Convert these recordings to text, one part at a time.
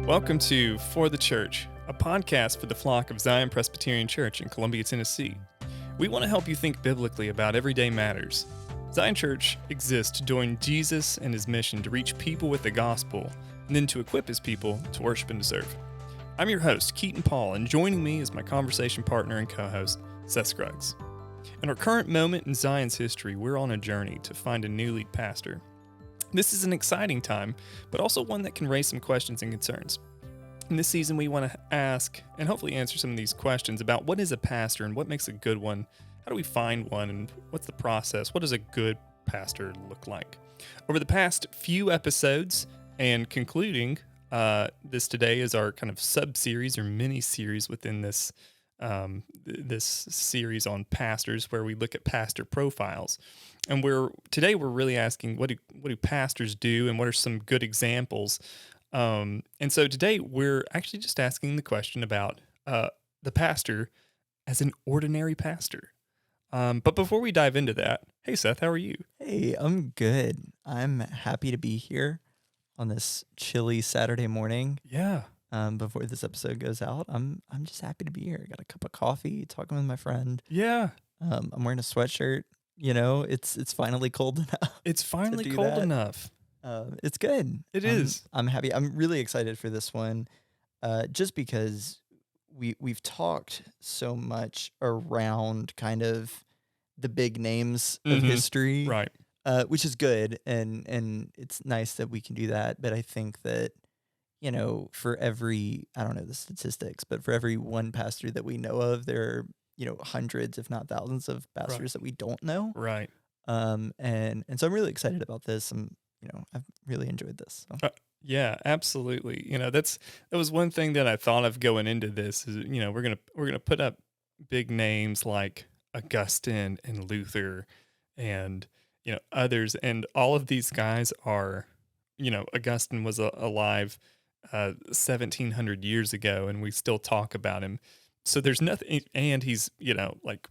Welcome to For the Church, a podcast for the flock of Zion Presbyterian Church in Columbia, Tennessee. We want to help you think biblically about everyday matters. Zion Church exists to join Jesus and his mission to reach people with the gospel and then to equip his people to worship and to serve. I'm your host, Keaton Paul, and joining me is my conversation partner and co-host, Seth Scruggs. In our current moment in Zion's history, we're on a journey to find a new lead pastor. This is an exciting time, but also one that can raise some questions and concerns. In this season, we want to ask and hopefully answer some of these questions about what is a pastor and what makes a good one, how do we find one, and what's the process, what does a good pastor look like? Over the past few episodes and concluding this today is our kind of sub-series or mini-series within this this series on pastors, where we look at pastor profiles. And today we're really asking what do pastors do, and what are some good examples. And so today we're actually just asking the question about the pastor as an ordinary pastor. But before we dive into that, hey Seth, how are you? Hey, I'm good. I'm happy to be here on this chilly Saturday morning. Yeah. Before this episode goes out, I'm just happy to be here. Got a cup of coffee, talking with my friend. Yeah. I'm wearing a sweatshirt. You know, it's finally cold enough. It's finally cold enough. It's good. It is. I'm happy. I'm really excited for this one, just because we've talked so much around kind of the big names of history, Right. Which is good, and it's nice that we can do that. But I think that, you know, for every, I don't know the statistics, but for every one pastor that we know of, there are, you know, hundreds, if not thousands, of pastors that we don't know. Right. And so I'm really excited about this. I've really enjoyed this. So. Yeah, absolutely. You know, that was one thing that I thought of going into this is, you know, we're gonna put up big names like Augustine and Luther and, you know, others, and all of these guys are, you know, Augustine was alive 1700 years ago, and we still talk about him. So there's nothing, and he's, you know, like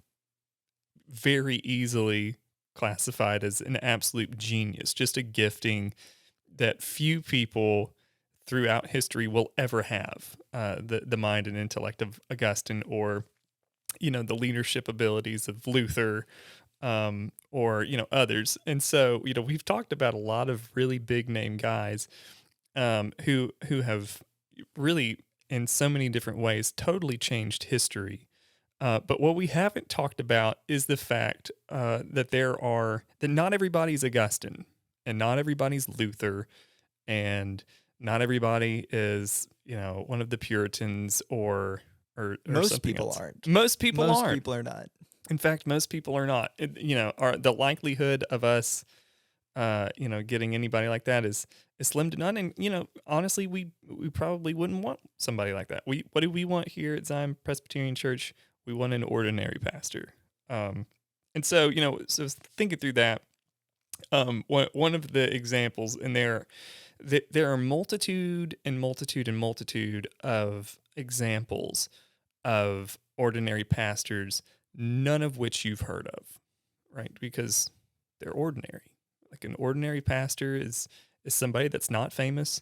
very easily classified as an absolute genius, just a gifting that few people throughout history will ever have, the mind and intellect of Augustine, or, you know, the leadership abilities of Luther, or, you know, others. And so, you know, we've talked about a lot of really big name guys, who have really in so many different ways totally changed history. But what we haven't talked about is the fact that not everybody's Augustine, and not everybody's Luther, and not everybody is, you know, one of the Puritans or Most people else. aren't. Most people aren't. Most people are not. In fact, most people are not. You know, the likelihood of us, you know, getting anybody like that is slim to none. And, you know, honestly, we probably wouldn't want somebody like that. What do we want here at Zion Presbyterian Church? We want an ordinary pastor. And so, you know, so thinking through that, one of the examples, and there are multitude of examples of ordinary pastors, none of which you've heard of, right? Because they're ordinary. Like an ordinary pastor is somebody that's not famous.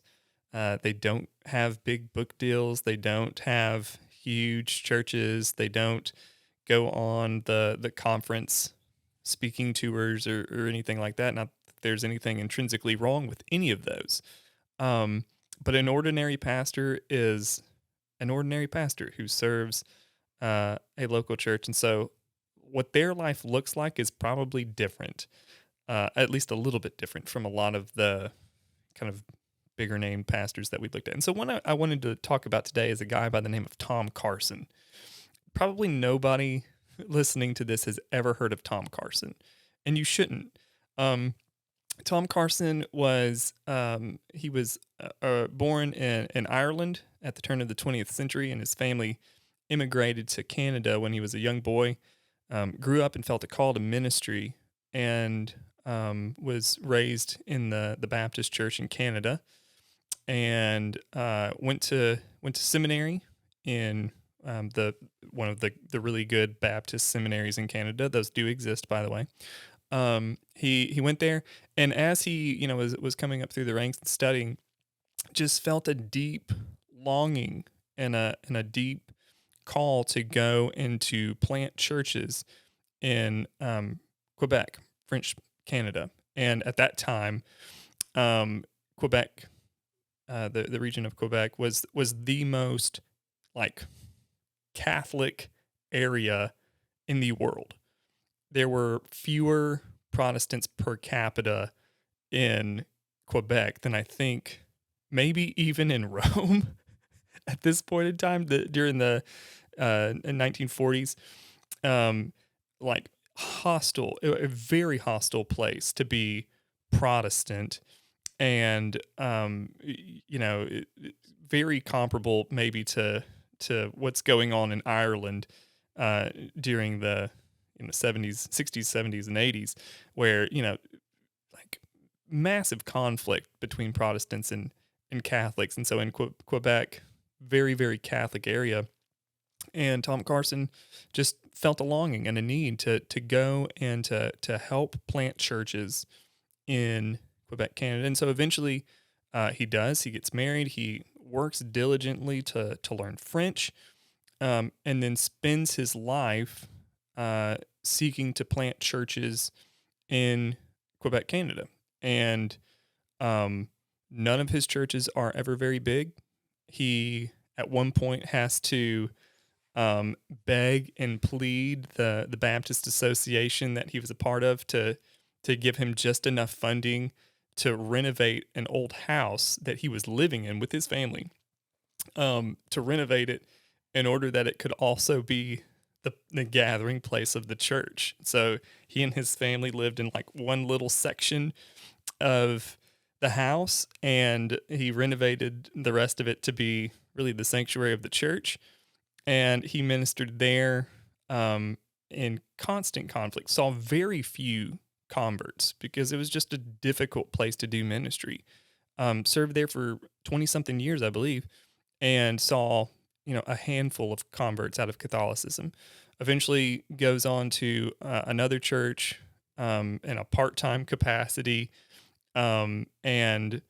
They don't have big book deals. They don't have huge churches. They don't go on the conference speaking tours or anything like that. Not that there's anything intrinsically wrong with any of those. But an ordinary pastor is an ordinary pastor who serves a local church. And so what their life looks like is probably different, at least a little bit different from a lot of the kind of bigger name pastors that we looked at. And so one I wanted to talk about today is a guy by the name of Tom Carson. Probably nobody listening to this has ever heard of Tom Carson, and you shouldn't. Tom Carson was born in Ireland at the turn of the 20th century, and his family immigrated to Canada when he was a young boy. Grew up and felt a call to ministry, and was raised in the Baptist church in Canada, and went to seminary in one of the really good Baptist seminaries in Canada. Those do exist, by the way. He went there, and as he, you know, was coming up through the ranks and studying, just felt a deep longing and a deep call to go and to plant churches in Quebec, French Canada. And at that time, Quebec, the region of Quebec was the most like Catholic area in the world. There were fewer Protestants per capita in Quebec than I think maybe even in Rome at this point in time, during the 1940s. Um, like hostile, a very hostile place to be Protestant, and very comparable maybe to what's going on in Ireland during the 70s, 60s, 70s, and 80s, where like massive conflict between Protestants and Catholics, and so in Quebec, very very Catholic area. And Tom Carson just felt a longing and a need to go and to help plant churches in Quebec, Canada. And so eventually he does. He gets married. He works diligently to learn French, and then spends his life seeking to plant churches in Quebec, Canada. And none of his churches are ever very big. He, at one point, has to beg and plead the Baptist Association that he was a part of to give him just enough funding to renovate an old house that he was living in with his family, to renovate it in order that it could also be the gathering place of the church. So he and his family lived in like one little section of the house, and he renovated the rest of it to be really the sanctuary of the church. And he ministered there in constant conflict, saw very few converts because it was just a difficult place to do ministry. Served there for 20-something years, I believe, and saw a handful of converts out of Catholicism. Eventually goes on to another church in a part-time capacity, and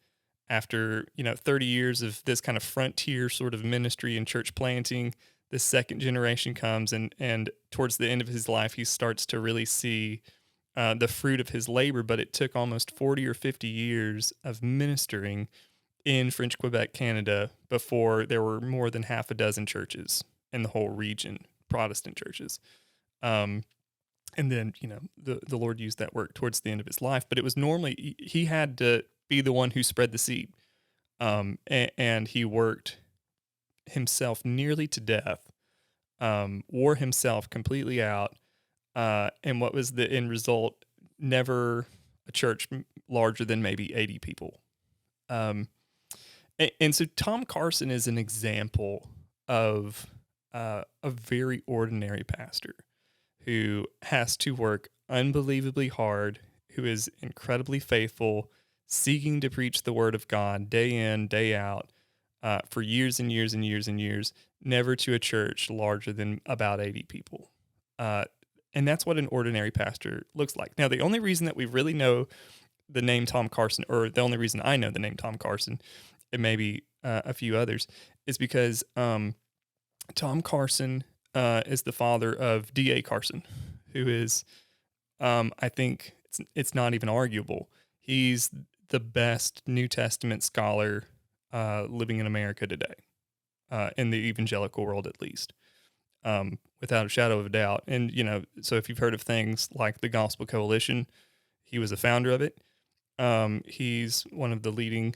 after 30 years of this kind of frontier sort of ministry and church planting, the second generation comes, and towards the end of his life, he starts to really see the fruit of his labor. But it took almost 40 or 50 years of ministering in French Quebec, Canada, before there were more than half a dozen churches in the whole region, Protestant churches. And then, the Lord used that work towards the end of his life. But it was normally, he had to be the one who spread the seed. And he worked himself nearly to death, wore himself completely out. And what was the end result? Never a church larger than maybe 80 people. And so Tom Carson is an example of a very ordinary pastor who has to work unbelievably hard, who is incredibly faithful, seeking to preach the word of God day in, day out, for years and years and years and years, never to a church larger than about 80 people. And that's what an ordinary pastor looks like. Now, the only reason that we really know the name Tom Carson, or the only reason I know the name Tom Carson, and maybe a few others, is because Tom Carson is the father of D.A. Carson, who is, I think it's not even arguable, he's the best New Testament scholar living in America today, in the evangelical world at least, without a shadow of a doubt. And, so if you've heard of things like the Gospel Coalition, he was a founder of it. He's one of the leading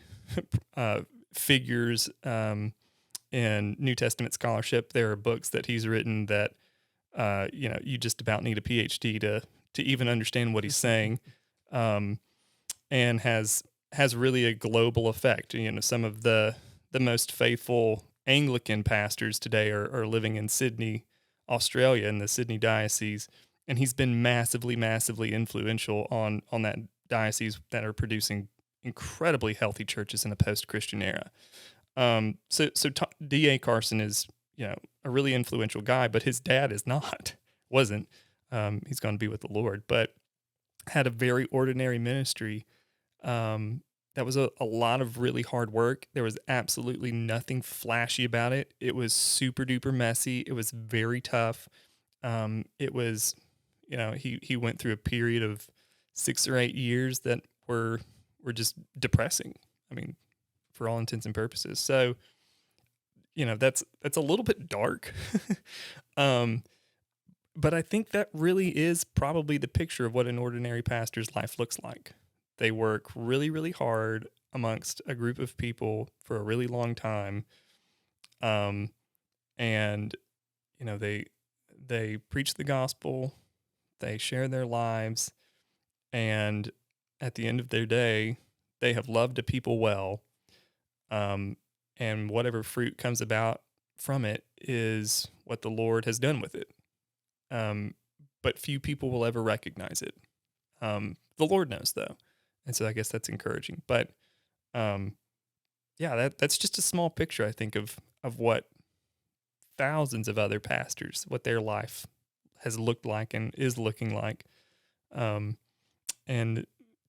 figures in New Testament scholarship. There are books that he's written that you just about need a PhD to even understand what he's saying, and has really a global effect. Some of the most faithful Anglican pastors today are living in Sydney, Australia, in the Sydney diocese, and he's been massively, massively influential on that diocese that are producing incredibly healthy churches in a post-Christian era. So D.A. Carson is, a really influential guy, but his dad is not, wasn't. He's going to be with the Lord, but had a very ordinary ministry, that was a lot of really hard work. There was absolutely nothing flashy about it. It was super duper messy. It was very tough. It was, he went through a period of 6 or 8 years that were just depressing. I mean, for all intents and purposes. So, that's a little bit dark. um, but I think that really is probably the picture of what an ordinary pastor's life looks like. They work really, really hard amongst a group of people for a really long time. And they preach the gospel, they share their lives, and at the end of their day, they have loved the people well. And whatever fruit comes about from it is what the Lord has done with it. But few people will ever recognize it. The Lord knows, though. And so I guess that's encouraging. But that's just a small picture, I think, of what thousands of other pastors, what their life has looked like and is looking like. And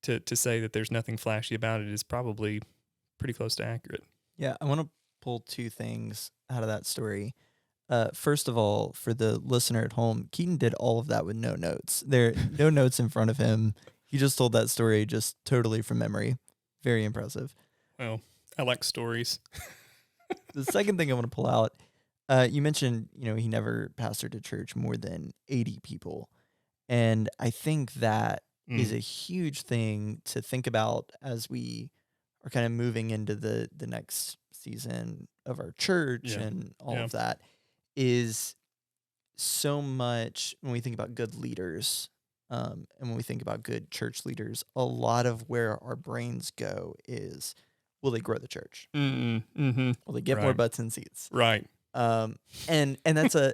to say that there's nothing flashy about it is probably pretty close to accurate. Yeah, I want to pull two things out of that story. First of all, for the listener at home, Keaton did all of that with no notes. There no notes in front of him. He just told that story just totally from memory. Very impressive. Well, I like stories. The second thing I want to pull out, you mentioned, he never pastored a church more than 80 people. And I think that is a huge thing to think about as we are kind of moving into the next season of our church and all of that, is so much when we think about good leaders, and when we think about good church leaders, a lot of where our brains go is, will they grow the church? Mm-hmm. Will they get more butts in seats? Right. And that's a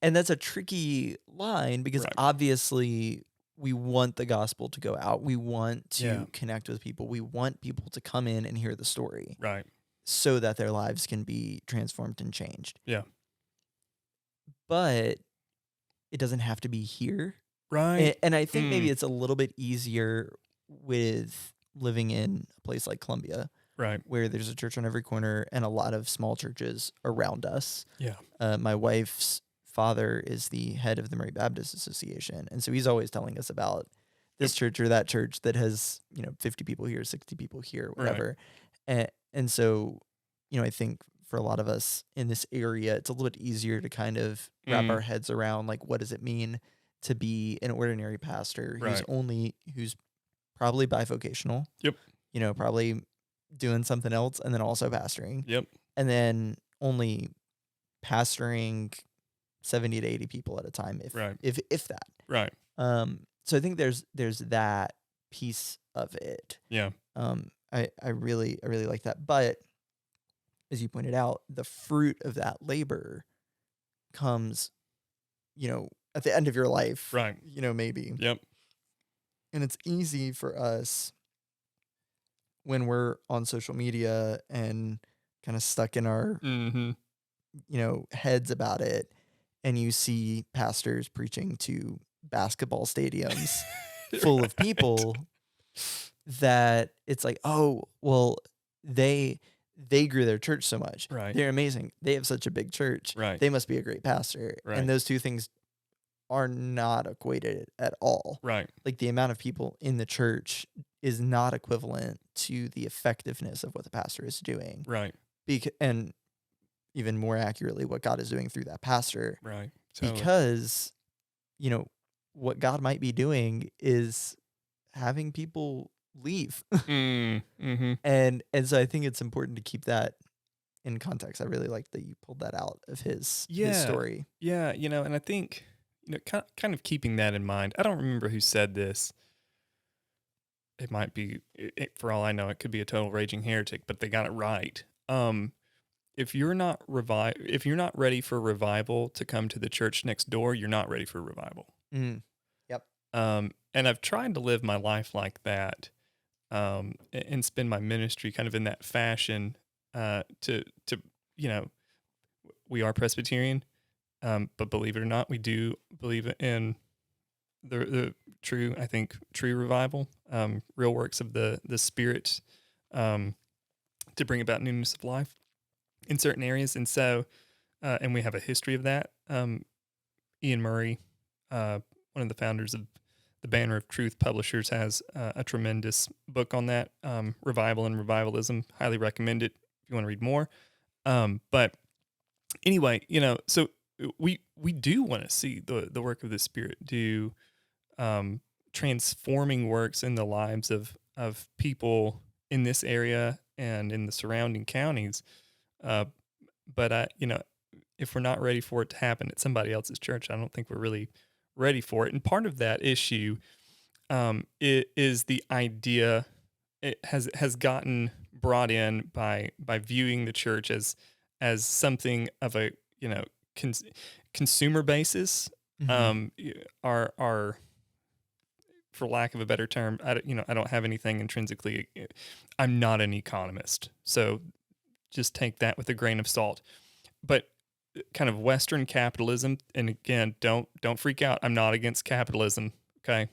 and that's a tricky line because obviously we want the gospel to go out. We want to connect with people. We want people to come in and hear the story. Right. So that their lives can be transformed and changed. Yeah. But it doesn't have to be here. Right. And I think maybe it's a little bit easier with living in a place like Columbia. Right. Where there's a church on every corner and a lot of small churches around us. Yeah. My wife's father is the head of the Murray Baptist Association. And so he's always telling us about this church or that church that has, 50 people here, 60 people here, whatever. Right. And so, I think for a lot of us in this area, it's a little bit easier to kind of wrap our heads around, like, what does it mean to be an ordinary pastor who's probably bivocational. Yep. Probably doing something else and then also pastoring. Yep. And then only pastoring 70 to 80 people at a time, if that. Right. So I think there's that piece of it. Yeah. I really like that. But as you pointed out, the fruit of that labor comes, at the end of your life. Right. Maybe. Yep. And it's easy for us when we're on social media and kind of stuck in our, heads about it, and you see pastors preaching to basketball stadiums full of people, that it's like, oh, well, they grew their church so much. Right. They're amazing. They have such a big church. Right. They must be a great pastor. Right. And those two things are not equated at all. Right. Like, the amount of people in the church is not equivalent to the effectiveness of what the pastor is doing. Right. And even more accurately, what God is doing through that pastor. Right. Totally. Because, what God might be doing is having people leave. Mm-hmm. And so I think it's important to keep that in context. I really like that you pulled that out of his story. Yeah, and I think, kind of keeping that in mind. I don't remember who said this. It might be, for all I know, it could be a total raging heretic, but they got it right. If you're not ready for revival to come to the church next door, you're not ready for revival. Yep. And I've tried to live my life like that, and spend my ministry kind of in that fashion. We are Presbyterian, but believe it or not, we do believe in the true, I think, true revival, real works of the Spirit, to bring about newness of life in certain areas. And so, and we have a history of that. Ian Murray, one of the founders of the Banner of Truth Publishers, has a tremendous book on that, Revival and Revivalism. Highly recommend it if you want to read more. But anyway, so we do want to see the work of the Spirit do transforming works in the lives of people in this area and in the surrounding counties. But if we're not ready for it to happen at somebody else's church, I don't think we're really ready for it. And part of that issue is the idea it has gotten brought in by viewing the church as something of a consumer basis. Are for lack of a better term, I don't have anything intrinsically. I'm not an economist, so just take that with a grain of salt. But kind of Western capitalism, and again, don't freak out. I'm not against capitalism. Okay,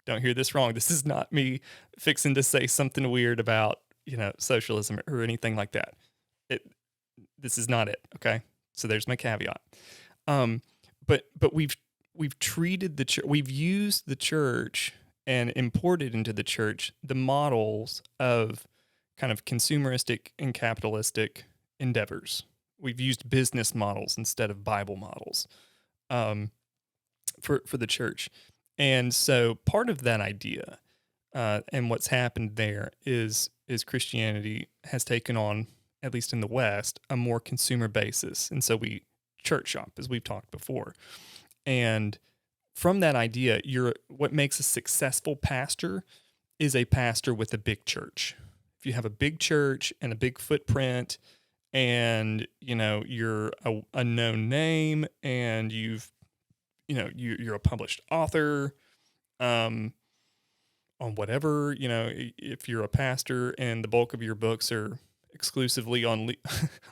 don't hear this wrong. This is not me fixing to say something weird about socialism or anything like that. This is not it. Okay, so there's my caveat. But we've treated the church. We've used the church and imported into the church the models of kind of consumeristic and capitalistic endeavors. We've used business models instead of Bible models for the church. And so part of that idea and what's happened there is Christianity has taken on, at least in the West, a more consumer basis. And so we church shop, as we've talked before. And from that idea, what makes a successful pastor is a pastor with a big church. If you have a big church and a big footprint, and you're a known name, and you're a published author on whatever, if you're a pastor and the bulk of your books are exclusively on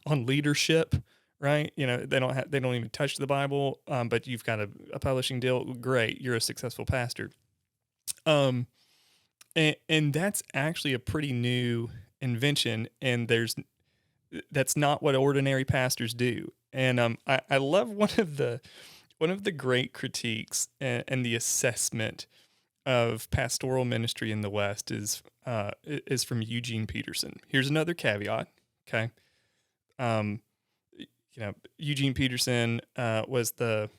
leadership, right? They don't even touch the Bible, but you've got a publishing deal. Great, you're a successful pastor. And that's actually a pretty new invention, and that's not what ordinary pastors do. And I love one of the great critiques and the assessment of pastoral ministry in the West is from Eugene Peterson. Here's another caveat. Okay. Eugene Peterson was the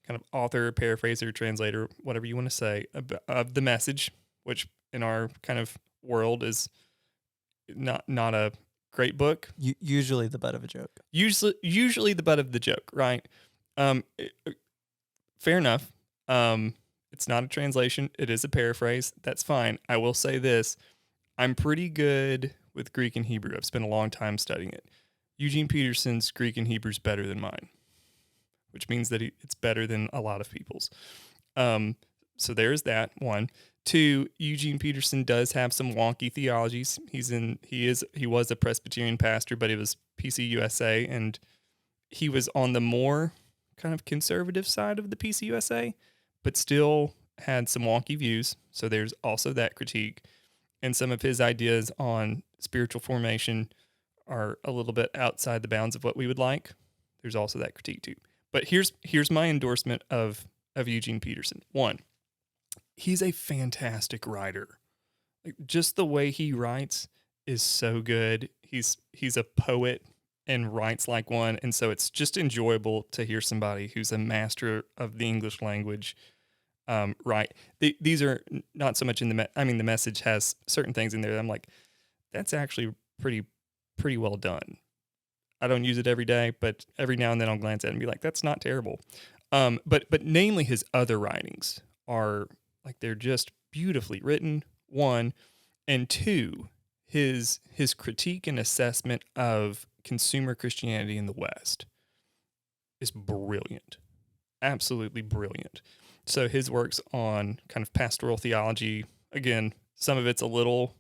kind of author, paraphraser, translator, whatever you want to say, of The Message, which in our kind of world is not a great book. Usually the butt of a joke. Usually the butt of the joke, right? Fair enough. It's not a translation. It is a paraphrase. That's fine. I will say this. I'm pretty good with Greek and Hebrew. I've spent a long time studying it. Eugene Peterson's Greek and Hebrew is better than mine, which means that it's better than a lot of people's. So there's that, one. Two, Eugene Peterson does have some wonky theologies. He was a Presbyterian pastor, but it was PCUSA, and he was on the more kind of conservative side of the PCUSA, but still had some wonky views. So there's also that critique. And some of his ideas on spiritual formation are a little bit outside the bounds of what we would like. There's also that critique too. But here's my endorsement of Eugene Peterson. One, he's a fantastic writer. Like, just the way he writes is so good. He's a poet and writes like one, and so it's just enjoyable to hear somebody who's a master of the English language write. These are not so much in the Message has certain things in there that I'm like, that's actually pretty well done. I don't use it every day, but every now and then I'll glance at it and be like, that's not terrible. But namely his other writings are like, they're just beautifully written, one, and two, his critique and assessment of consumer Christianity in the West is brilliant. Absolutely brilliant. So his works on kind of pastoral theology, again, some of it's a little,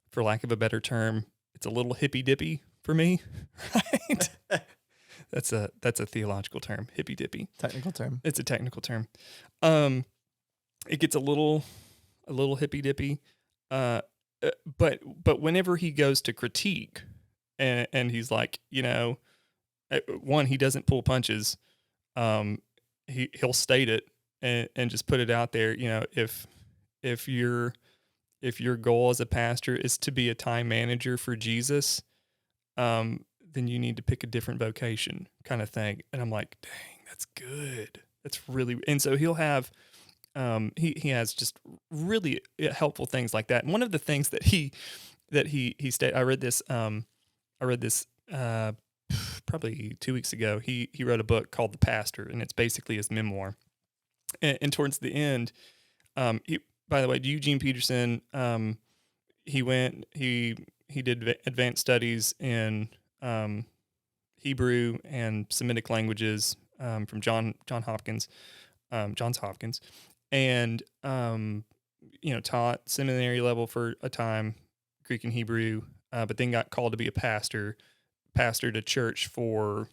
for lack of a better term, it's a little hippy-dippy for me, right? That's a theological term, hippy-dippy. Technical term. It's a technical term. it gets a little hippy dippy. Uh, but whenever he goes to critique, and he's like, one, he doesn't pull punches. Um, he'll state it and just put it out there. If your if your goal as a pastor is to be a time manager for Jesus, then you need to pick a different vocation, kind of thing. And I'm like, dang, that's good. That's really. And so he'll have he has just really helpful things like that. And one of the things that he stated, I read this probably 2 weeks ago. He wrote a book called The Pastor, and it's basically his memoir. And towards the end, by the way, Eugene Peterson, he did advanced studies in Hebrew and Semitic languages from Johns Hopkins, and taught seminary level for a time, Greek and Hebrew, but then got called to be a pastored a church for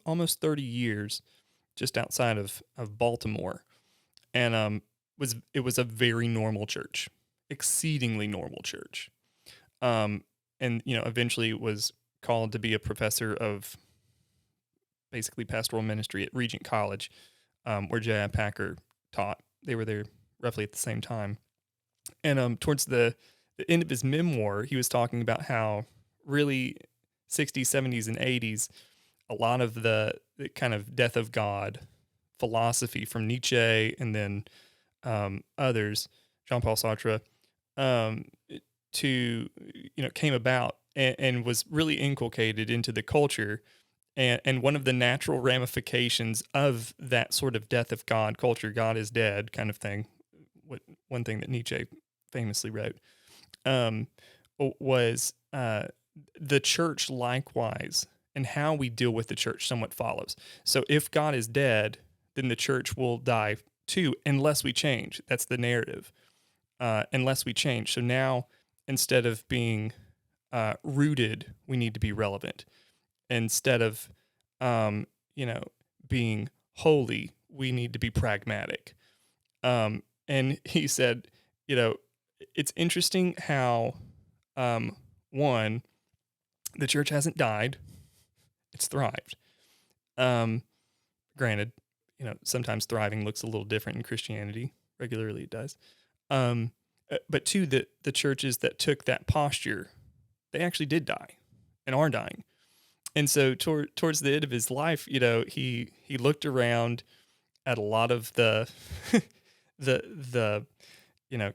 almost 30 years, just outside of Baltimore, and it was a very normal church, exceedingly normal church, and eventually was called to be a professor of basically pastoral ministry at Regent College, where J.I. Packer taught. They were there roughly at the same time. And towards the end of his memoir, he was talking about how really 60s, 70s, and 80s, a lot of the kind of death of God philosophy from Nietzsche and then others, Jean-Paul Sartre, came about and was really inculcated into the culture. And one of the natural ramifications of that sort of death of God culture, God is dead kind of thing, one thing that Nietzsche famously wrote, was the church likewise, and how we deal with the church somewhat follows. So if God is dead, then the church will die too, unless we change. That's the narrative. Unless we change. So now, instead of being rooted, we need to be relevant. Instead of, being holy, we need to be pragmatic. And he said, it's interesting how, one, the church hasn't died; it's thrived. Granted, sometimes thriving looks a little different in Christianity. Regularly, it does. But two, the churches that took that posture, they actually did die and are dying. And so towards the end of his life, he looked around at a lot of the the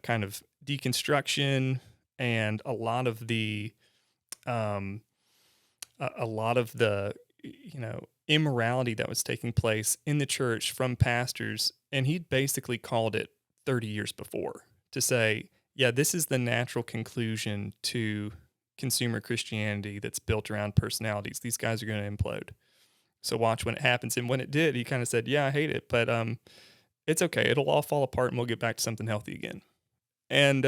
kind of deconstruction and a lot of the immorality that was taking place in the church from pastors, and he'd basically called it 30 years before to say, yeah, this is the natural conclusion to consumer Christianity that's built around personalities. These guys are going to implode. So watch when it happens. And when it did, he kind of said, yeah, I hate it, but it's okay. It'll all fall apart and we'll get back to something healthy again. And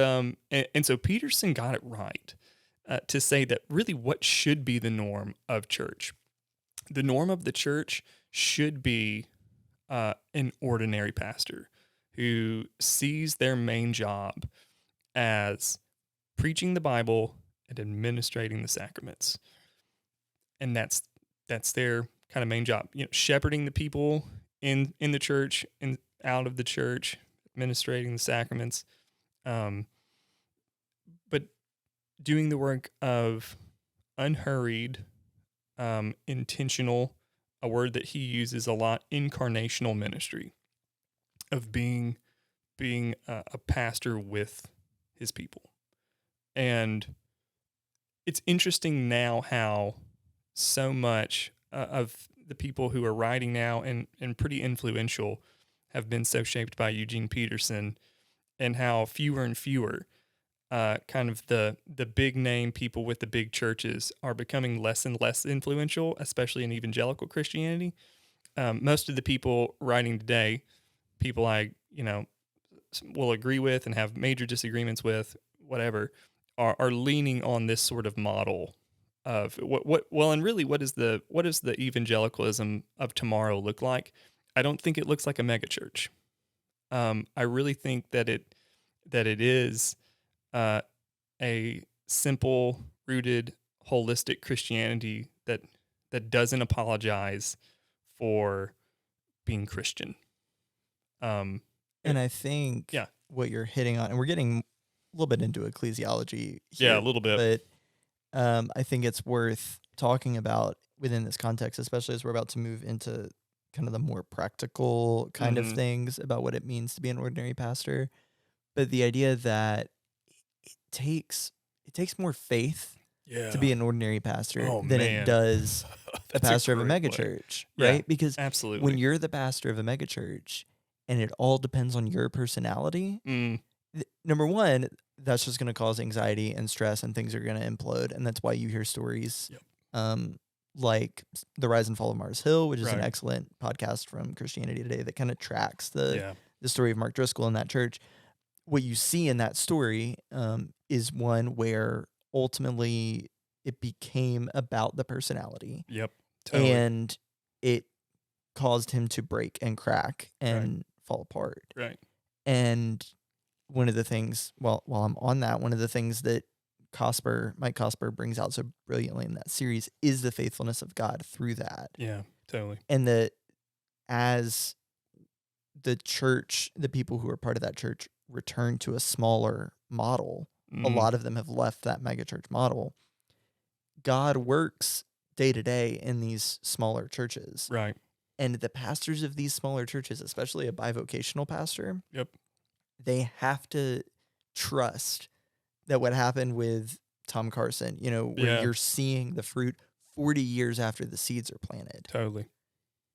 so Peterson got it right to say that really what should be the norm of church. The norm of the church should be an ordinary pastor who sees their main job as preaching the Bible and administrating the sacraments. And that's their kind of main job. Shepherding the people in the church and out of the church, administrating the sacraments, but doing the work of unhurried, intentional, a word that he uses a lot, incarnational ministry, of being a pastor with his people. And it's interesting now how so much of the people who are writing now and pretty influential have been so shaped by Eugene Peterson, and how fewer and fewer kind of the big name people with the big churches are becoming less and less influential, especially in evangelical Christianity. Most of the people writing today, people I will agree with and have major disagreements with, whatever, are leaning on this sort of model of and really what does the evangelicalism of tomorrow look like? I don't think it looks like a megachurch. I really think that it is a simple, rooted, holistic Christianity that doesn't apologize for being Christian. And I think Yeah. what you're hitting on, and we're getting a little bit into ecclesiology Yeah, here, a little bit. but I think it's worth talking about within this context, especially as we're about to move into kind of the more practical kind of Mhm. things about what it means to be an ordinary pastor. But the idea that it takes more faith Yeah. to be an ordinary pastor Oh, than it man. does a That's pastor of a great way. megachurch, Yeah, right? Because absolutely. when you're the pastor of a megachurch and it all depends on your personality, number one, that's just going to cause anxiety and stress, and things are going to implode. And that's why you hear stories like The Rise and Fall of Mars Hill, which is an Right. excellent podcast from Christianity Today that kind of tracks the Yeah. story of Mark Driscoll in that church. What you see in that story is one where ultimately it became about the personality, Yep. Totally. and it caused him to break and crack and fall apart. Right. And one of the things, while I'm on that, one of the things that Mike Cosper brings out so brilliantly in that series is the faithfulness of God through that. Yeah, totally. And that as the church, the people who are part of that church return to a smaller model, a lot of them have left that megachurch model. God works day to day in these smaller churches. Right. And the pastors of these smaller churches, especially a bivocational pastor, Yep. they have to trust that what happened with Tom Carson, where you're seeing the fruit 40 years after the seeds are planted. Totally.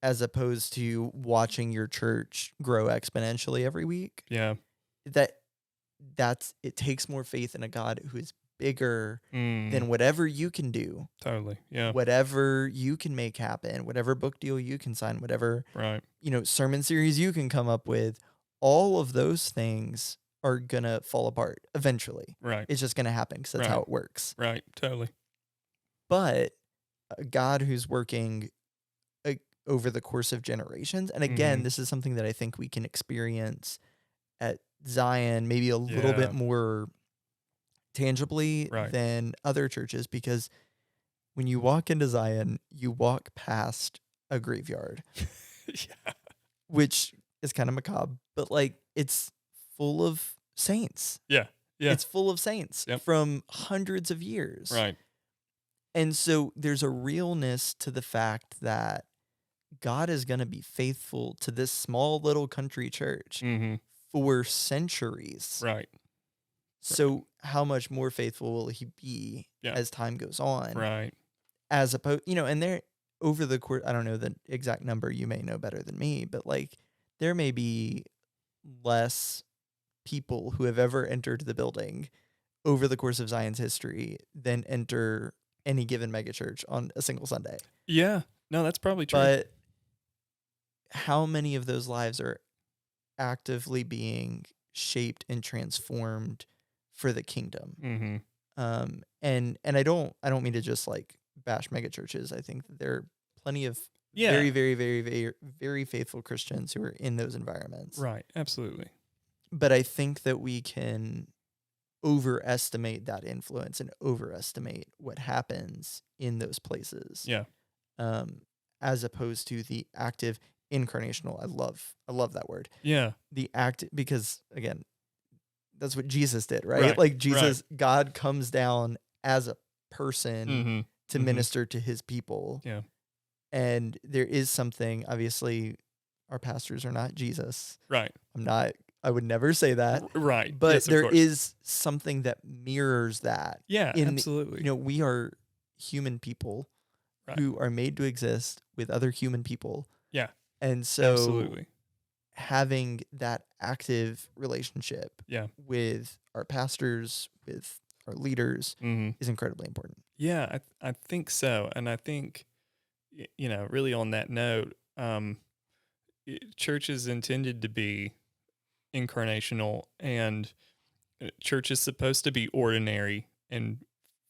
As opposed to watching your church grow exponentially every week. Yeah. It takes more faith in a God who is bigger than whatever you can do. Totally. Yeah. Whatever you can make happen, whatever book deal you can sign, whatever sermon series you can come up with, all of those things are gonna fall apart eventually. Right. It's just gonna happen because that's how it works. Right. Totally. But a God who's working over the course of generations, and again, this is something that I think we can experience at Zion, maybe a little bit more tangibly than other churches, because when you walk into Zion, you walk past a graveyard, which is kind of macabre, but it's full of saints. Yeah. It's full of saints from hundreds of years. Right. And so there's a realness to the fact that God is going to be faithful to this small little country church for centuries. Right. So how much more faithful will he be as time goes on? Right. As opposed, and there over the course, I don't know the exact number, you may know better than me, but there may be less people who have ever entered the building over the course of Zion's history than enter any given megachurch on a single Sunday. Yeah. No, that's probably true. But how many of those lives are actively being shaped and transformed for the kingdom? And I don't mean to just bash megachurches. I think that there are plenty of very, very, very, very, very faithful Christians who are in those environments. Right. Absolutely. But I think that we can overestimate that influence and overestimate what happens in those places. Yeah. As opposed to the active incarnational. I love that word. Yeah. The act, because again, that's what Jesus did, right? Jesus, God comes down as a person to minister to his people. Yeah. And there is something, obviously, our pastors are not Jesus. Right. I would never say that. Right. But yes, there is something that mirrors that. Yeah, absolutely. We are human people who are made to exist with other human people. Yeah. And so absolutely. Having that active relationship with our pastors, with our leaders is incredibly important. Yeah, I think so. And I think, really on that note, church is intended to be incarnational, and church is supposed to be ordinary and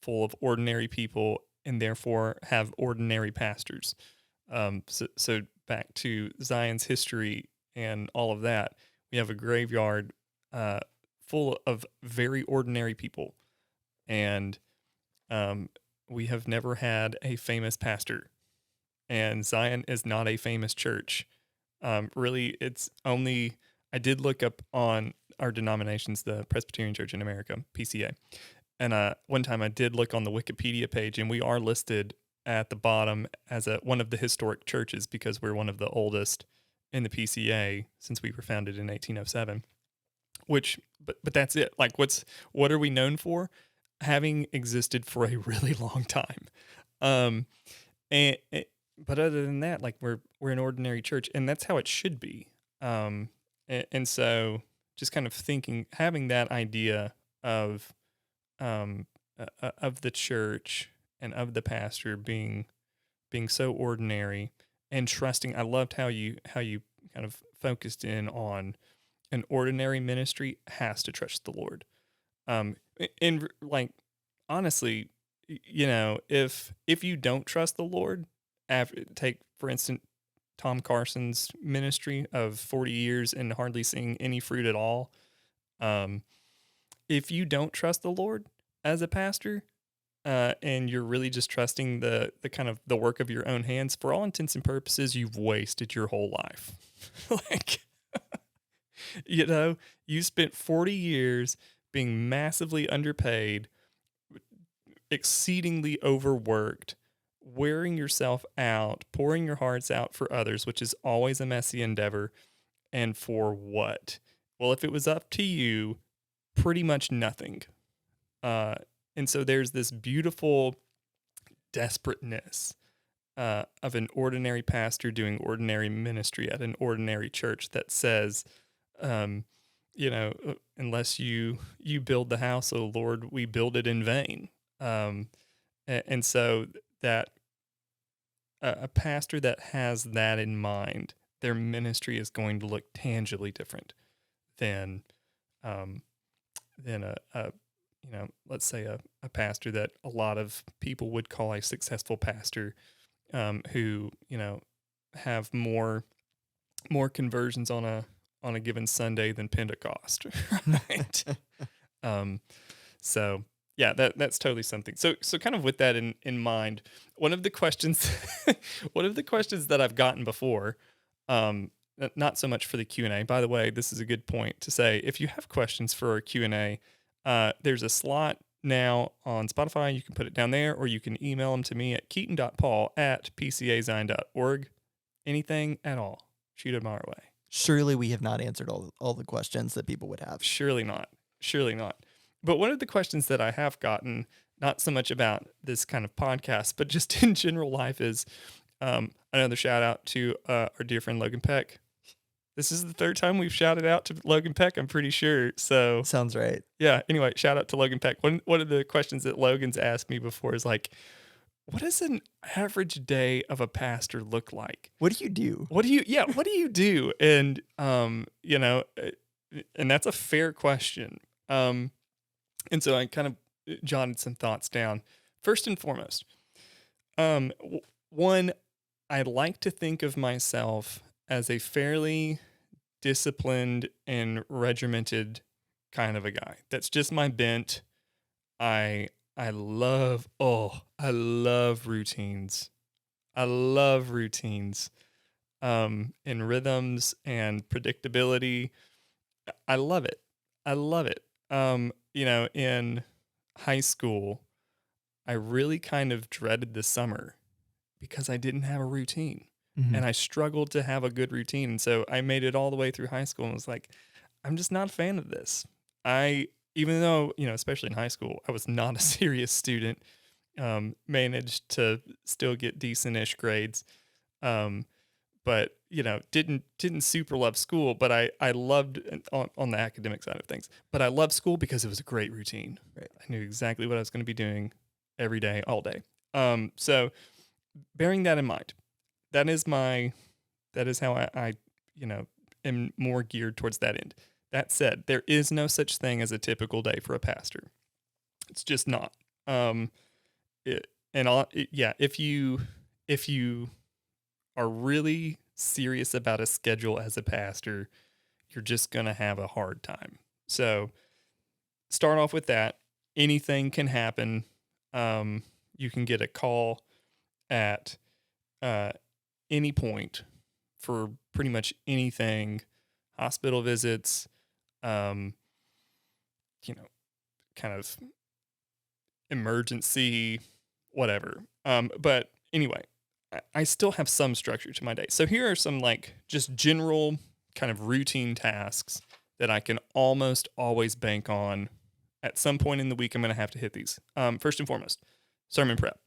full of ordinary people, and therefore have ordinary pastors. So back to Zion's history and all of that, We have a graveyard uh, full of very ordinary people, and we have never had a famous pastor. And Zion is not a famous church. Really, it's only, I did look up on our denominations, the Presbyterian Church in America, PCA. And one time I did look on the Wikipedia page, and we are listed at the bottom as one of the historic churches because we're one of the oldest in the PCA since we were founded in 1807. But that's it. Like, what are we known for? Having existed for a really long time. Um, and but other than that, like we're an ordinary church, and that's how it should be. And so just kind of having that idea of the church and of the pastor being so ordinary and trusting. I loved how you kind of focused in on an ordinary ministry has to trust the Lord. And like honestly, if you don't trust the Lord, take for instance Tom Carson's ministry of 40 years and hardly seeing any fruit at all. If you don't trust the Lord as a pastor, and you're really just trusting the kind of the work of your own hands, for all intents and purposes, you've wasted your whole life. Like, you spent 40 years being massively underpaid, exceedingly overworked, wearing yourself out, pouring your hearts out for others, which is always a messy endeavor. And for what? Well, if it was up to you, pretty much nothing. And so there's this beautiful desperateness of an ordinary pastor doing ordinary ministry at an ordinary church that says, unless you build the house, oh Lord, we build it in vain. And so that a pastor that has that in mind, their ministry is going to look tangibly different than let's say a pastor that a lot of people would call a successful pastor, who have more conversions on a given Sunday than Pentecost, right? So yeah, that's totally something. So kind of with that in mind, one of the questions that I've gotten before, not so much for the Q&A. By the way, this is a good point to say, if you have questions for our Q&A, there's a slot now on Spotify. You can put it down there, or you can email them to me at keaton.paul@pcazion.org. Anything at all, shoot them our way. Surely we have not answered all the questions that people would have. Surely not. But one of the questions that I have gotten, not so much about this kind of podcast, but just in general life, is another shout out to our dear friend Logan Peck. This is the third time we've shouted out to Logan Peck, I'm pretty sure. So sounds right. Yeah. Anyway, shout out to Logan Peck. One of the questions that Logan's asked me before is like, what does an average day of a pastor look like? What do you do? What do you do? And and that's a fair question. And so I kind of jotted some thoughts down. First and foremost, one, I like to think of myself as a fairly disciplined and regimented kind of a guy. That's just my bent. I love routines. I love routines, and rhythms and predictability. I love it. In high school, I really kind of dreaded the summer because I didn't have a routine. Mm-hmm. And I struggled to have a good routine. And so I made it all the way through high school and was like, I'm just not a fan of this. Even though, especially in high school, I was not a serious student, managed to still get decent-ish grades. But, didn't super love school, but I loved on the academic side of things. But I loved school because it was a great routine. Right. I knew exactly what I was going to be doing every day, all day. So bearing that in mind, that is how I am more geared towards that end. That said, there is no such thing as a typical day for a pastor. It's just not. If you are really serious about a schedule as a pastor, you're just going to have a hard time. So start off with that. Anything can happen. You can get a call at uh, any point for pretty much anything, hospital visits, um, kind of emergency, whatever. But anyway, I still have some structure to my day. So here are some like just general kind of routine tasks that I can almost always bank on. At some point in the week, I'm going to have to hit these. First and foremost, sermon prep.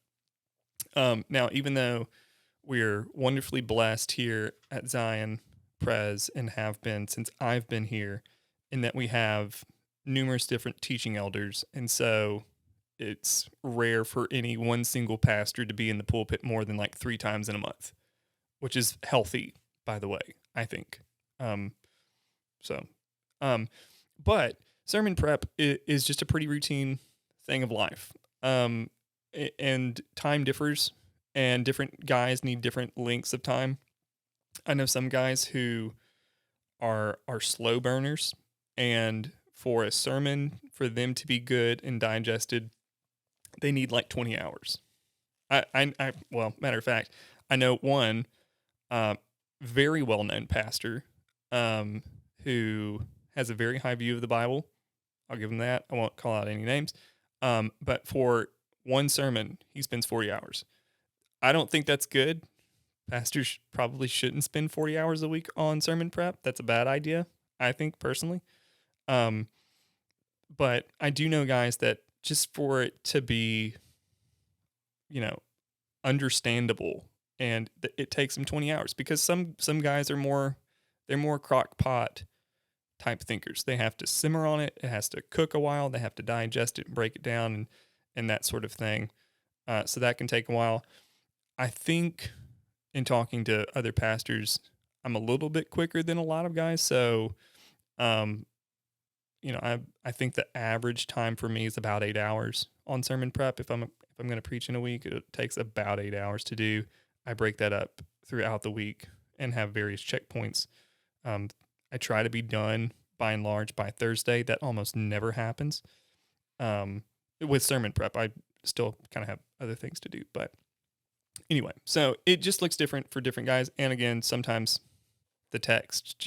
Now, even though we're wonderfully blessed here at Zion Pres and have been since I've been here, in that we have numerous different teaching elders. And so it's rare for any one single pastor to be in the pulpit more than like 3 times in a month, which is healthy, by the way, I think. So, but sermon prep is just a pretty routine thing of life. And time differs, and different guys need different lengths of time. I know some guys who are slow burners, and for a sermon, for them to be good and digested, they need like 20 hours. Well, matter of fact, I know one very well-known pastor who has a very high view of the Bible. I'll give him that. I won't call out any names. But for one sermon, he spends 40 hours. I don't think that's good. Pastors probably shouldn't spend 40 hours a week on sermon prep. That's a bad idea, I think, personally. But I do know guys that just for it to be, understandable, and it takes them 20 hours, because some guys are they're more crock pot type thinkers. They have to simmer on it. It has to cook a while. They have to digest it and break it down and that sort of thing. So that can take a while. I think in talking to other pastors, I'm a little bit quicker than a lot of guys. So, I think the average time for me is about 8 hours on sermon prep. If I'm going to preach in a week, it takes about 8 hours to do. I break that up throughout the week and have various checkpoints. I try to be done by and large by Thursday. That almost never happens. With sermon prep, I still kind of have other things to do, but anyway, so it just looks different for different guys. And again, sometimes the text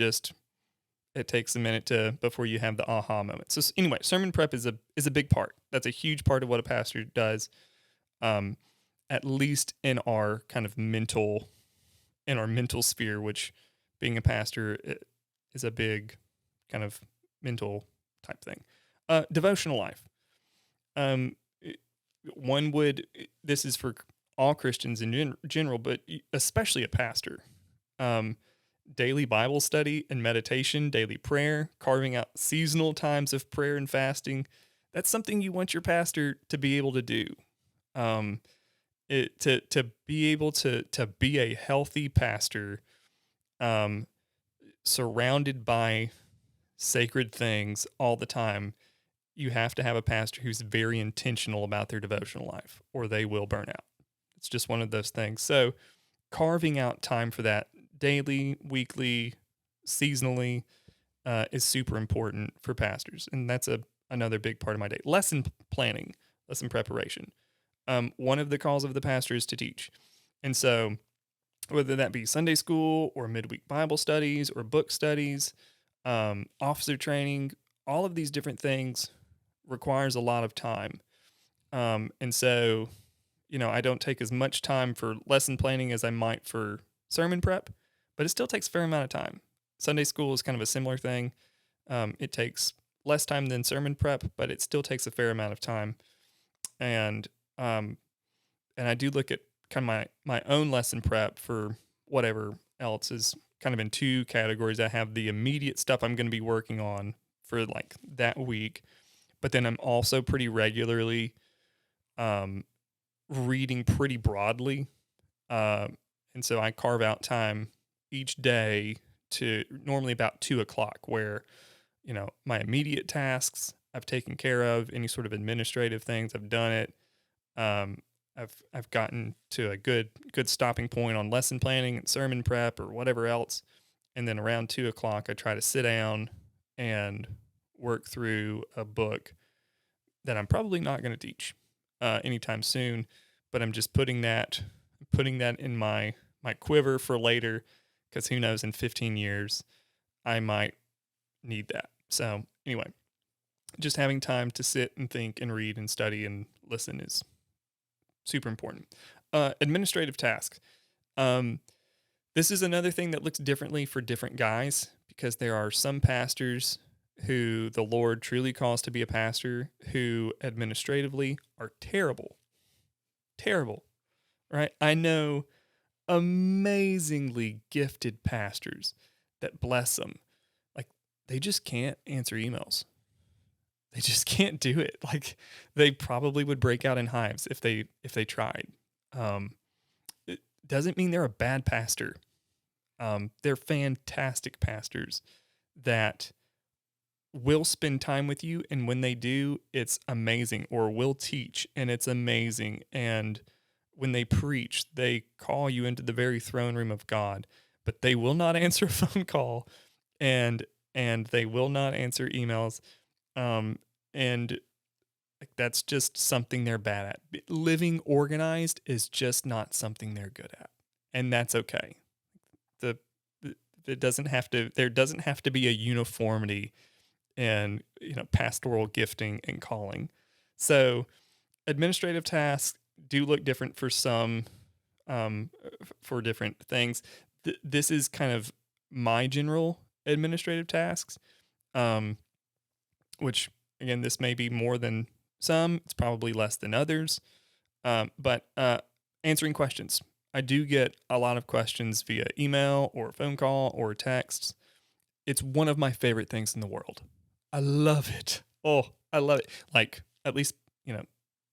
it takes a minute before you have the aha moment. So anyway, sermon prep is a big part. That's a huge part of what a pastor does. At least in our kind of mental sphere, which being a pastor is a big kind of mental type thing. Devotional life. This is for all Christians in general, but especially a pastor. Daily Bible study and meditation, daily prayer, carving out seasonal times of prayer and fasting. That's something you want your pastor to be able to do. To be able to be a healthy pastor, surrounded by sacred things all the time, you have to have a pastor who's very intentional about their devotional life, or they will burn out. It's just one of those things. So carving out time for that daily, weekly, seasonally is super important for pastors. And that's another big part of my day. Lesson planning, lesson preparation. One of the calls of the pastor is to teach. And so whether that be Sunday school or midweek Bible studies or book studies, officer training, all of these different things requires a lot of time. And so, I don't take as much time for lesson planning as I might for sermon prep, but it still takes a fair amount of time. Sunday school is kind of a similar thing. It takes less time than sermon prep, but it still takes a fair amount of time. And I do look at kind of my own lesson prep for whatever else is kind of in 2 categories. I have the immediate stuff I'm going to be working on for like that week, but then I'm also pretty regularly reading pretty broadly. And so I carve out time each day to normally about 2:00, where, my immediate tasks I've taken care of, any sort of administrative things, I've done it. I've gotten to a good stopping point on lesson planning and sermon prep or whatever else. And then around 2 o'clock, I try to sit down and work through a book that I'm probably not going to teach anytime soon, but I'm just putting that in my quiver for later, because who knows, in 15 years I might need that. So anyway, just having time to sit and think and read and study and listen is super important. Administrative tasks. This is another thing that looks differently for different guys, because there are some pastors who the Lord truly calls to be a pastor who administratively are terrible. Terrible, right? I know amazingly gifted pastors that, bless them, like, they just can't answer emails. They just can't do it. Like, they probably would break out in hives if they tried. It doesn't mean they're a bad pastor. They're fantastic pastors that will spend time with you, and when they do, it's amazing. Or will teach, and it's amazing. And when they preach, they call you into the very throne room of God, but they will not answer a phone call, and they will not answer emails. And like, that's just something they're bad at. Living organized is just not something they're good at, and that's okay. There doesn't have to be a uniformity in, pastoral gifting and calling. So administrative tasks do look different for some, for different things. This is kind of my general administrative tasks, which, again, this may be more than some. It's probably less than others. But answering questions. I do get a lot of questions via email or phone call or texts. It's one of my favorite things in the world. I love it. Oh, I love it. Like, at least,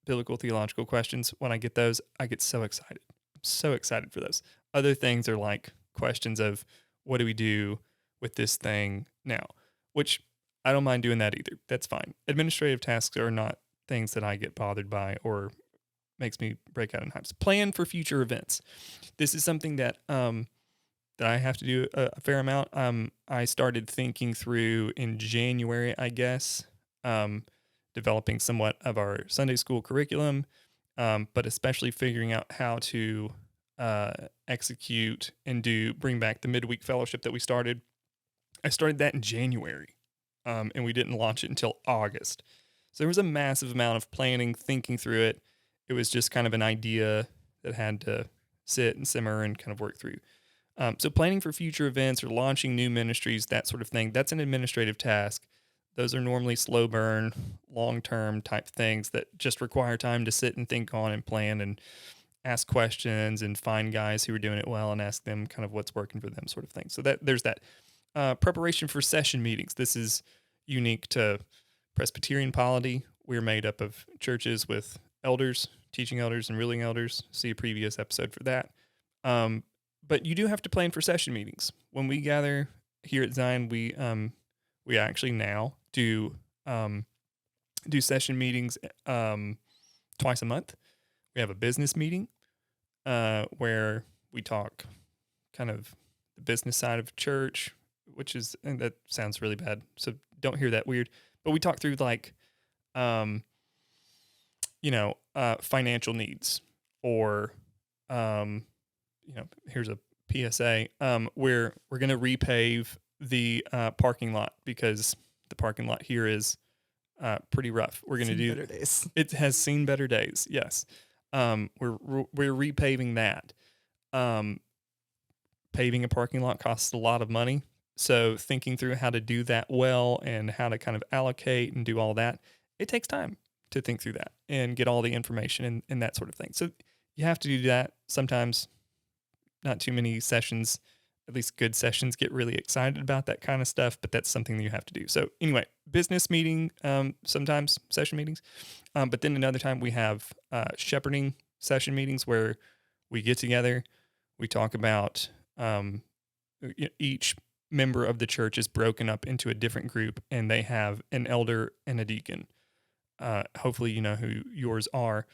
biblical theological questions. When I get those, I get so excited. I'm so excited for those. Other things are like questions of, what do we do with this thing now? Which I don't mind doing that either. That's fine. Administrative tasks are not things that I get bothered by or makes me break out in hives. Plan for future events. This is something that that I have to do a fair amount. I started thinking through in January, I guess, developing somewhat of our Sunday school curriculum, but especially figuring out how to execute and bring back the midweek fellowship that we started. I started that in January, and we didn't launch it until August. So there was a massive amount of planning, thinking through it. It was just kind of an idea that had to sit and simmer and kind of work through. So planning for future events or launching new ministries, that sort of thing, that's an administrative task. Those are normally slow burn, long-term type things that just require time to sit and think on and plan and ask questions and find guys who are doing it well and ask them kind of what's working for them, sort of thing. So there's that. Preparation for session meetings. This is unique to Presbyterian polity. We're made up of churches with elders, teaching elders, and ruling elders. See a previous episode for that. But you do have to plan for session meetings. When we gather here at Zion, we actually now do session meetings twice a month. We have a business meeting where we talk kind of the business side of church, which is, and that sounds really bad, so don't hear that weird. But we talk through like, financial needs, or here's a PSA. We're going to repave the parking lot because the parking lot here is pretty rough. We're going to do better days. It has seen better days. Yes. We're repaving that. Paving a parking lot costs a lot of money. So thinking through how to do that well and how to kind of allocate and do all that, it takes time to think through that and get all the information and that sort of thing. So you have to do that. Sometimes not too many sessions, at least good sessions, get really excited about that kind of stuff, but that's something that you have to do. So anyway, business meeting, sometimes session meetings, but then another time we have shepherding session meetings where we get together, we talk about each member of the church is broken up into a different group, and they have an elder and a deacon. Hopefully you know who yours are.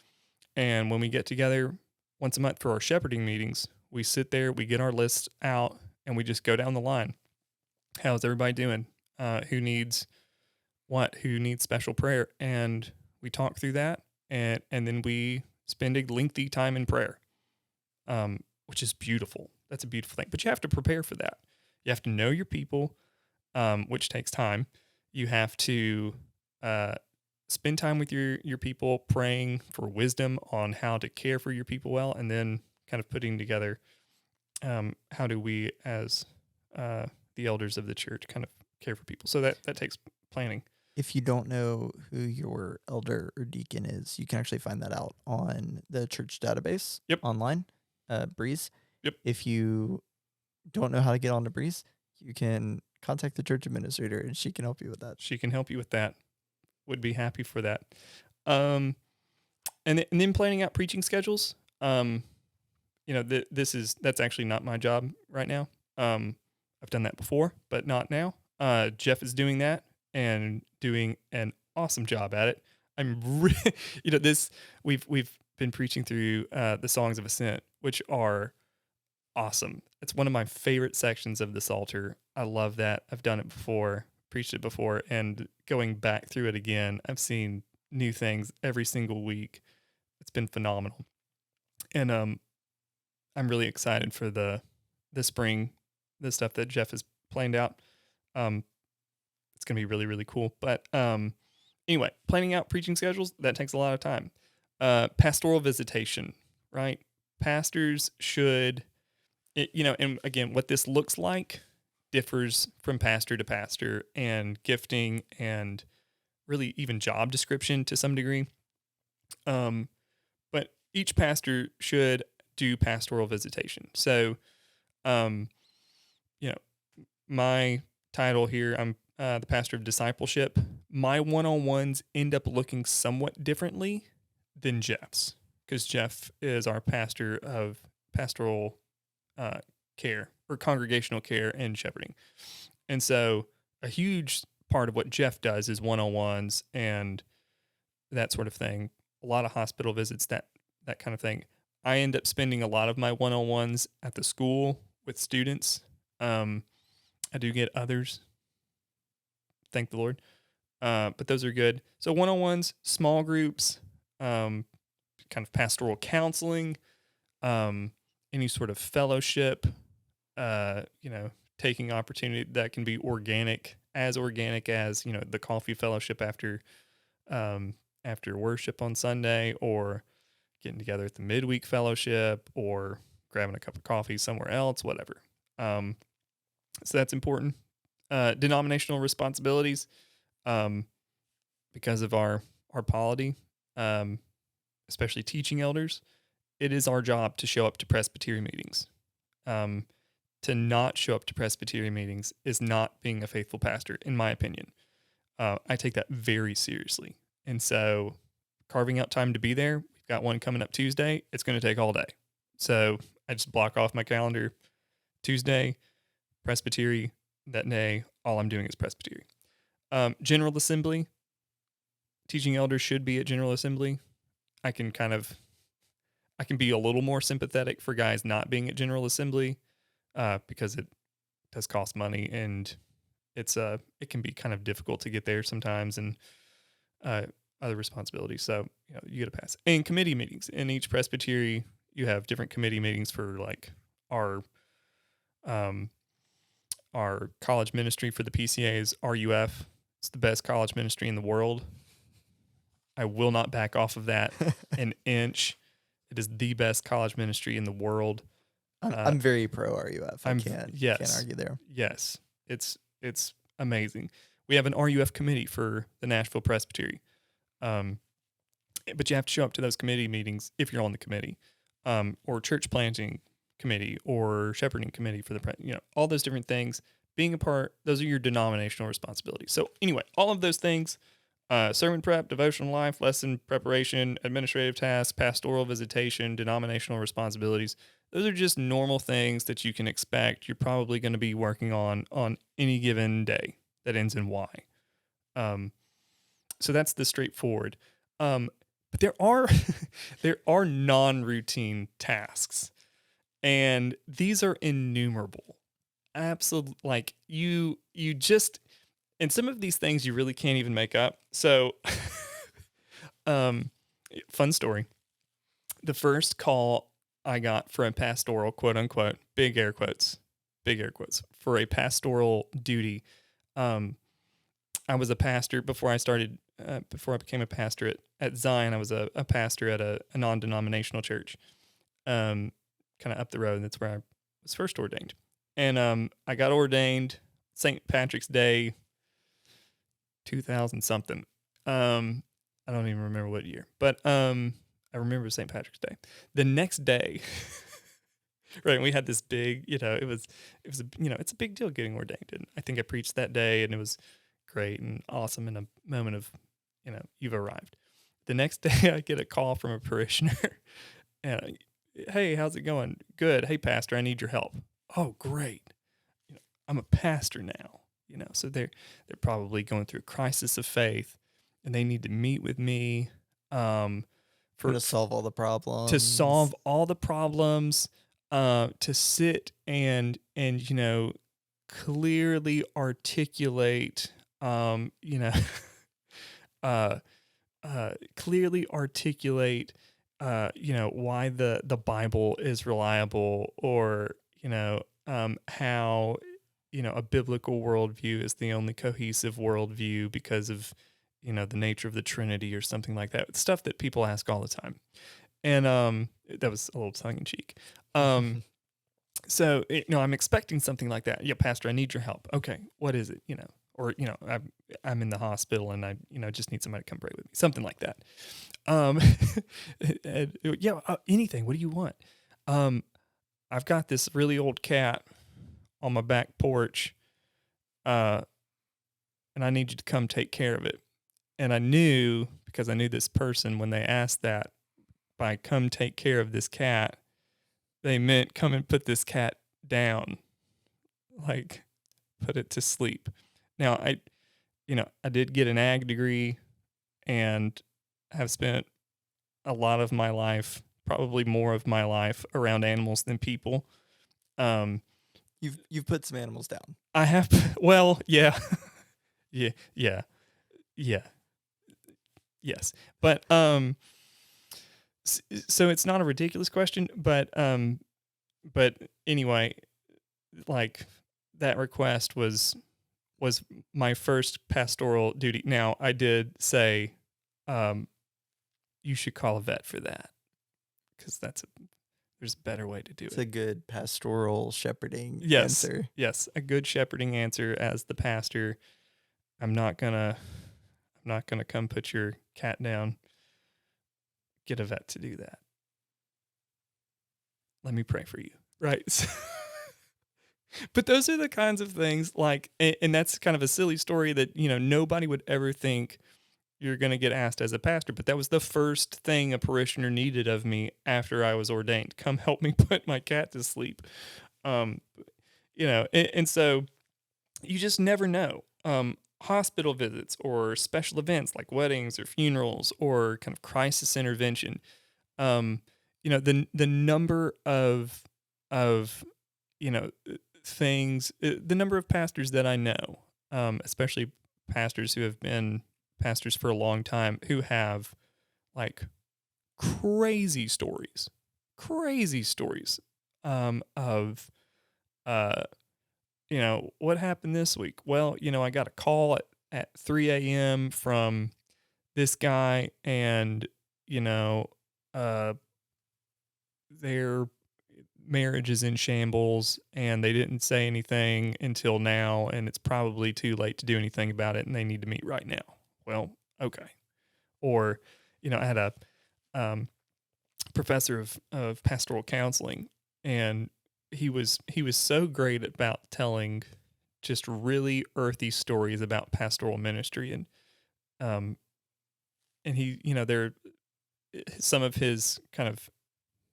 And when we get together once a month for our shepherding meetings, we sit there, we get our list out, and we just go down the line. How's everybody doing? Who needs what? Who needs special prayer? And we talk through that, and then we spend a lengthy time in prayer, which is beautiful. That's a beautiful thing. But you have to prepare for that. You have to know your people, which takes time. You have to spend time with your people, praying for wisdom on how to care for your people well, and then kind of putting together how do we as the elders of the church kind of care for people. So that takes planning. If you don't know who your elder or deacon is, you can actually find that out on the church database online, Breeze. Yep. If you don't know how to get onto Breeze, you can contact the church administrator and she can help you with that. She can help you with that. Would be happy for that. And then planning out preaching schedules. That's actually not my job right now. I've done that before, but not now. Jeff is doing that and doing an awesome job at it. We've been preaching through the Songs of Ascent, which are awesome. It's one of my favorite sections of the Psalter. I love that. I've done it before, preached it before, and going back through it again, I've seen new things every single week. It's been phenomenal. And I'm really excited for the spring, the stuff that Jeff has planned out. It's going to be really, really cool. But anyway, planning out preaching schedules, that takes a lot of time. Pastoral visitation, right? Pastors should, and again, what this looks like differs from pastor to pastor, and gifting and really even job description to some degree. But each pastor should do pastoral visitation. So, my title here, I'm the pastor of discipleship. My one-on-ones end up looking somewhat differently than Jeff's, because Jeff is our pastor of pastoral care or congregational care and shepherding. And so a huge part of what Jeff does is one-on-ones and that sort of thing. A lot of hospital visits, that kind of thing. I end up spending a lot of my one-on-ones at the school with students. I do get others, thank the Lord. But those are good. So one-on-ones, small groups, kind of pastoral counseling, any sort of fellowship, taking opportunity that can be organic as the coffee fellowship after worship on Sunday, or getting together at the midweek fellowship, or grabbing a cup of coffee somewhere else, whatever. So that's important. Denominational responsibilities, because of our polity, especially teaching elders, it is our job to show up to Presbyterian meetings. To not show up to Presbyterian meetings is not being a faithful pastor, in my opinion. I take that very seriously. And so carving out time to be there, we've got one coming up Tuesday. It's going to take all day. So I just block off my calendar. Tuesday, Presbyterian, that day, all I'm doing is Presbyterian. General Assembly, teaching elders should be at General Assembly. I can be a little more sympathetic for guys not being at General Assembly, because it does cost money, and it can be kind of difficult to get there sometimes, and other responsibilities. So you get a pass. And committee meetings in each presbytery, you have different committee meetings for like our college ministry for the PCAs, RUF. It's the best college ministry in the world. I will not back off of that an inch. It is the best college ministry in the world. I'm very pro RUF. I can't argue there. Yes, it's amazing. We have an RUF committee for the Nashville Presbytery, but you have to show up to those committee meetings if you're on the committee, or church planting committee, or shepherding committee for the all those different things. Being a part, those are your denominational responsibilities. So anyway, all of those things. Sermon prep, devotional life, lesson preparation, administrative tasks, pastoral visitation, denominational responsibilities. Those are just normal things that you can expect you're probably going to be working on any given day that ends in Y. So that's the straightforward. But there are non-routine tasks, and these are innumerable. absolutely, like, you just, and some of these things you really can't even make up. So, um, fun story. The first call I got for a pastoral, quote unquote, big air quotes, for a pastoral duty. Um, I was a pastor before I started, before I became a pastor at Zion. I was a pastor at a non-denominational church, kind of up the road. That's where I was first ordained. And I got ordained St. Patrick's Day, 2000 something. I don't even remember what year, but I remember St. Patrick's Day. The next day, right, we had this big, it was it's a big deal getting ordained, and I think I preached that day, and it was great and awesome, in a moment of, you've arrived. The next day, I get a call from a parishioner, and hey, how's it going? Good. Hey, pastor, I need your help. Oh, great. I'm a pastor now. So they're probably going through a crisis of faith, and they need to meet with me, To solve all the problems. to solve all the problems, to sit and clearly articulate, uh, clearly articulate, why the Bible is reliable, or how a biblical worldview is the only cohesive worldview because of the nature of the Trinity, or something like that. Stuff that people ask all the time. And that was a little tongue in cheek. So I'm expecting something like that. Yeah, pastor, I need your help. Okay, what is it? Or I'm in the hospital, and I just need somebody to come pray with me. Something like that. Anything. What do you want? I've got this really old cat on my back porch, and I need you to come take care of it. And I knew, because I knew this person, when they asked that, by come take care of this cat, they meant come and put this cat down, like put it to sleep. Now, I did get an ag degree, and have spent a lot of my life, probably more of my life, around animals than people. You've put some animals down. I have, well, yeah, yeah, yes, but so it's not a ridiculous question, but anyway, like, that request was my first pastoral duty. Now, I did say, you should call a vet for that, because there's a better way to do it. It's a good pastoral shepherding Yes, answer. yes, a good shepherding answer as the pastor. I'm not gonna come put your cat down. Get a vet to do that. Let me pray for you, right? But those are the kinds of things, like, and that's kind of a silly story that nobody would ever think you're going to get asked as a pastor. But that was the first thing a parishioner needed of me after I was ordained. Come help me put my cat to sleep. And so you just never know. Hospital visits, or special events like weddings or funerals, or kind of crisis intervention. The number of things, the number of pastors that I know, especially pastors who have been pastors for a long time, who have, like, crazy stories of what happened this week. Well, I got a call at 3 a.m. from this guy, and their marriage is in shambles, and they didn't say anything until now, and it's probably too late to do anything about it, and they need to meet right now. Well, okay. Or, I had a professor of pastoral counseling, and he was so great about telling just really earthy stories about pastoral ministry, and he, there, some of his kind of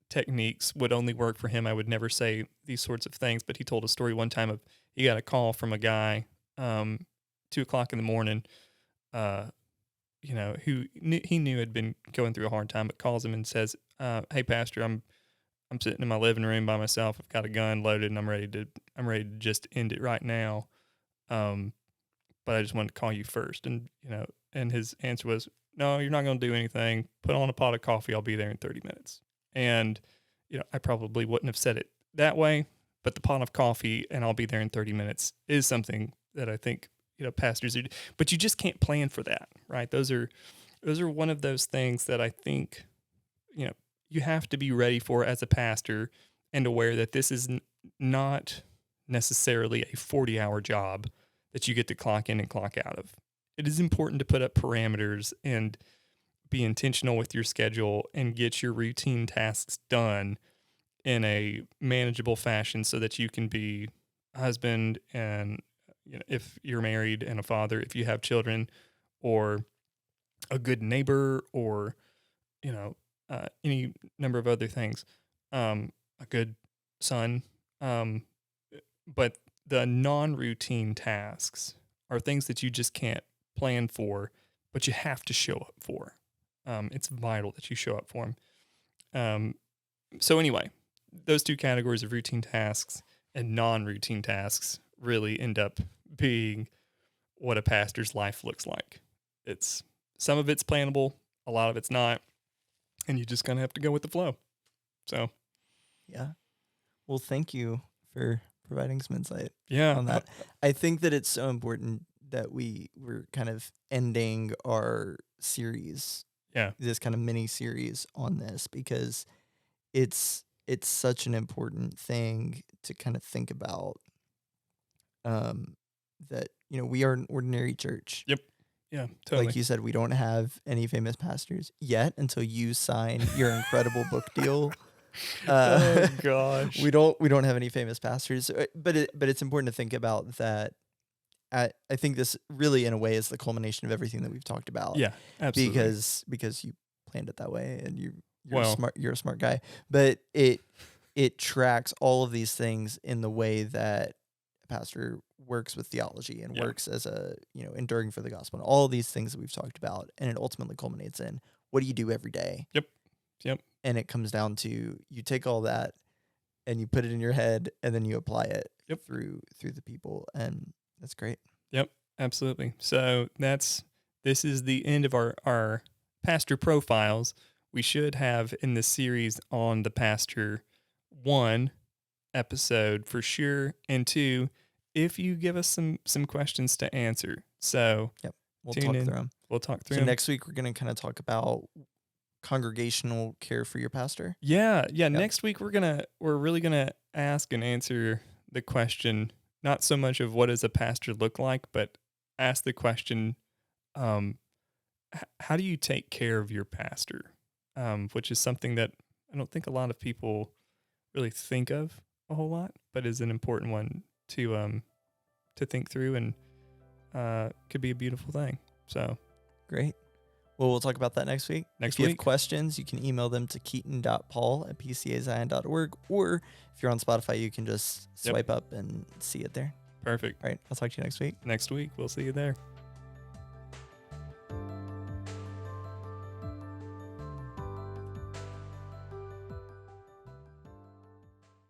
techniques would only work for him. I would never say these sorts of things, but he told a story one time of, he got a call from a guy, 2:00 in the morning, who he knew had been going through a hard time, but calls him and says, "Hey, pastor, I'm I'm sitting in my living room by myself. I've got a gun loaded, and I'm ready to just end it right now. But I just wanted to call you first. And, and his answer was, no, you're not going to do anything. Put on a pot of coffee. I'll be there in 30 minutes. And, I probably wouldn't have said it that way, but the pot of coffee and I'll be there in 30 minutes is something that I think, pastors do. But you just can't plan for that, right? Those are one of those things that I think, you have to be ready for as a pastor and aware that this is not necessarily a 40-hour job that you get to clock in and clock out of. It is important to put up parameters and be intentional with your schedule and get your routine tasks done in a manageable fashion so that you can be a husband and, if you're married, and a father, if you have children, or a good neighbor, or, any number of other things, a good son. But the non-routine tasks are things that you just can't plan for, but you have to show up for. It's vital that you show up for them. So anyway, those two categories of routine tasks and non-routine tasks really end up being what a pastor's life looks like. Some of it's plannable, a lot of it's not, and you just kind of have to go with the flow. So, yeah. Well, thank you for providing some insight yeah, on that. I think that it's so important that we're kind of ending our series, this kind of mini series on this, because it's such an important thing to kind of think about. That we are an ordinary church. Yep. Yeah, totally. Like you said, we don't have any famous pastors yet until you sign your incredible book deal. Oh gosh, we don't have any famous pastors, but it's important to think about that. I think this really, in a way, is the culmination of everything that we've talked about. Yeah, absolutely. Because you planned it that way, and you're Well, smart. You're a smart guy, but it tracks all of these things in the way that a pastor works with theology and works as a enduring for the gospel, and all of these things that we've talked about, and it ultimately culminates in what do you do every day. Yep. And it comes down to you take all that and you put it in your head, and then you apply it through the people, and that's great. Yep, absolutely. So this is the end of our pastor profiles. We should have in this series on the pastor 1 episode for sure, and 2 if you give us some questions to answer. So we'll talk through them. We'll talk through So them. next week we're going to kind of talk about congregational care for your pastor. Yeah. Next week we're really gonna ask and answer the question, not so much of what does a pastor look like, but ask the question, how do you take care of your pastor? Which is something that I don't think a lot of people really think of a whole lot, but is an important one to think through, and could be a beautiful thing. So great. Well, we'll talk about that next week. If you have questions, you can email them to keaton.paul@pcazion.org, or if you're on Spotify, you can just swipe up and see it there. Perfect. All right. I'll talk to you next week. Next week. We'll see you there.